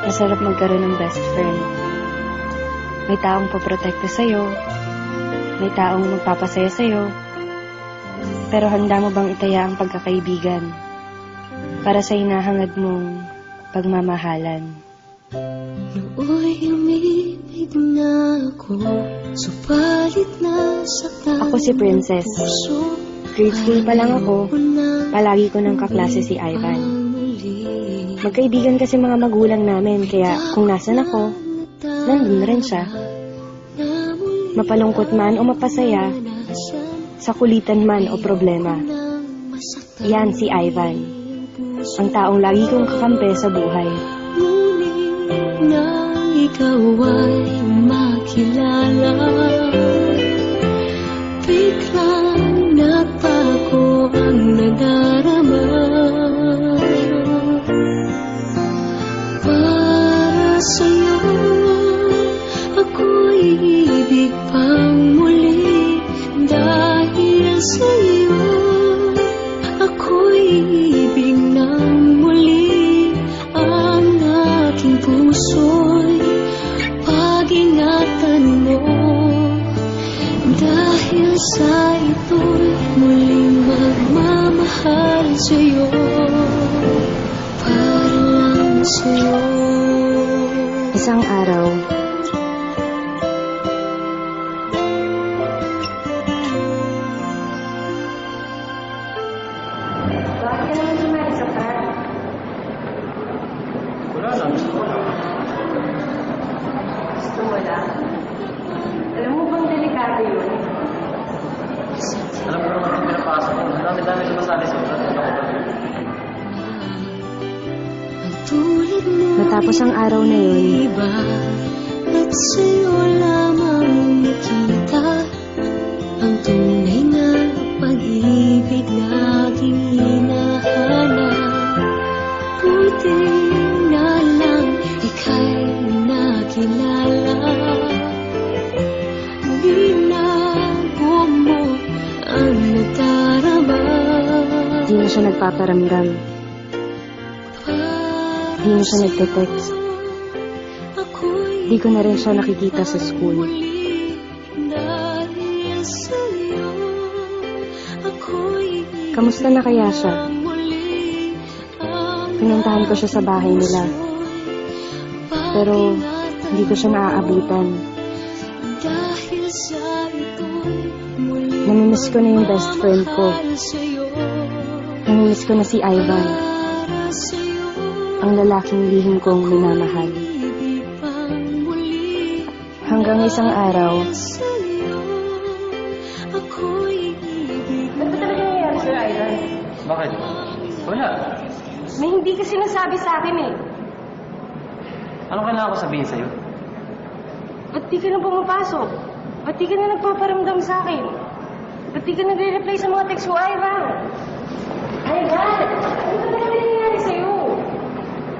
Masarap magkaroon ng best friend. May taong poprotekta sa'yo. May taong magpapasaya sa'yo. Pero handa mo bang itaya ang pagkakaibigan para sa hinahangad mong pagmamahalan? Nooy umibig na ako, subalit nasaktan. Ako si Princess. Grade 3 pa lang ako, palagi ko ng kaklase si Ivan. Magkaibigan kasi mga magulang namin, kaya kung nasan ako, nandun rin siya. Mapalungkot man o mapasaya, sa kulitan man o problema. Yan si Ivan, ang taong lagi kong kakampi sa buhay. Ngunit nang ikaw ay makilala, biglang nagbago ang nadarama. Para sa'yo, ako'y ibig pang muli. Dahil sa'yo, ako'y ibig nang muli. Ang aking puso'y pag-ingatan mo. Dahil sa ito'y muling magmamahal sa'yo. Para lang sa'yo. Isang araw, bakit ka naman sumali sa prank? Wala lang, gusto ko lang. Gusto mo lang? Alam mo bang delikado yun? Alam ko naman yung pinapasok ko. Ang dami-dami sumasali sa ulat. Matapos ang araw na yun, at sa'yo lamang nakita ang tunay na pag-ibig na aking hinahanap. Buti na lang ika'y nakilala. Binago mo ang nadarama. di na siya nagpaparamdam. Di na siya nagte-text. Di ko na rin siya nakikita sa school. Kamusta na kaya siya? Pinuntahan ko siya sa bahay nila. Pero hindi ko siya naaabutan. Namimiss ko na yung best friend ko. Namimiss ko na si Ivan. Ang lalaking lihim kong minamahal. Hanggang isang araw, Ano ba talaga nangyayari sa'yo, Ivan? Bakit? Wala. May hindi ka sinasabi sa akin eh. Anong kailangan ko sabihin sa'yo? Ba't di ka na pumapasok? Ba't di ka na nagpaparamdam sa akin? Ba't di ka nagre-reply sa mga text mo, Ivan? Ivan! Ano ba talaga nangyayari sa'yo?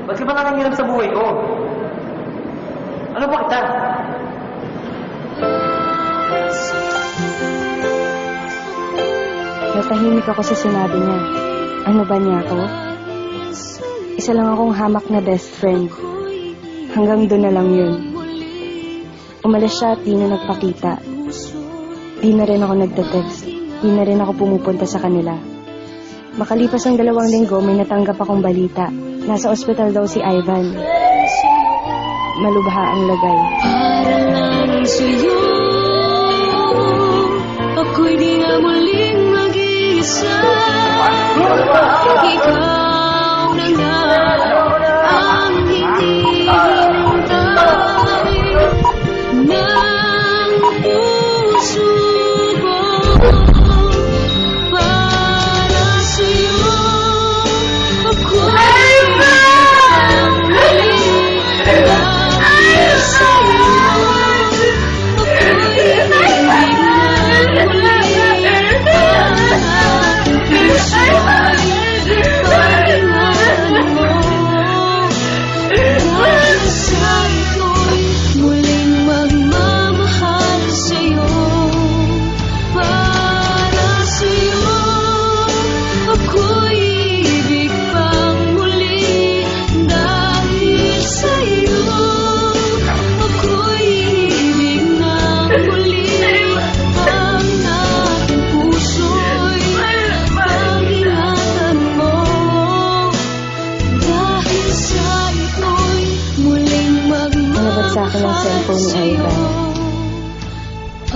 Ba't ka ba nakangirap sa buhay ko? Ano ba kita? natahimik ako sa sinabi niya. Ano ba niya ako? Isa lang akong hamak na best friend. Hanggang doon na lang yun. Umalis siya at di na nagpakita. Di na rin ako nagte-text. Di na rin ako pumupunta sa kanila. Makalipas ang 2 linggo, may natanggap akong balita. Nasa ospital daw si Ivan. Malubha ang lagay. Para lang sa'yo, ako'y di na muling mag-iisa. Ikaw na nga ang hindi hinintay ng puso ko. Para sa'yo, ako'y sa akin ang cellphone ni Ivan.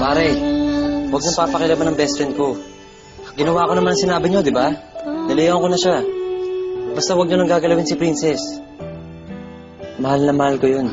Pare, huwag nang papakilaban ng best friend ko. Ginawa ko naman ang sinabi niyo, di ba? Nalayan ko na siya. Basta huwag niyo nang gagalawin si Princess. Mahal na mahal ko yun.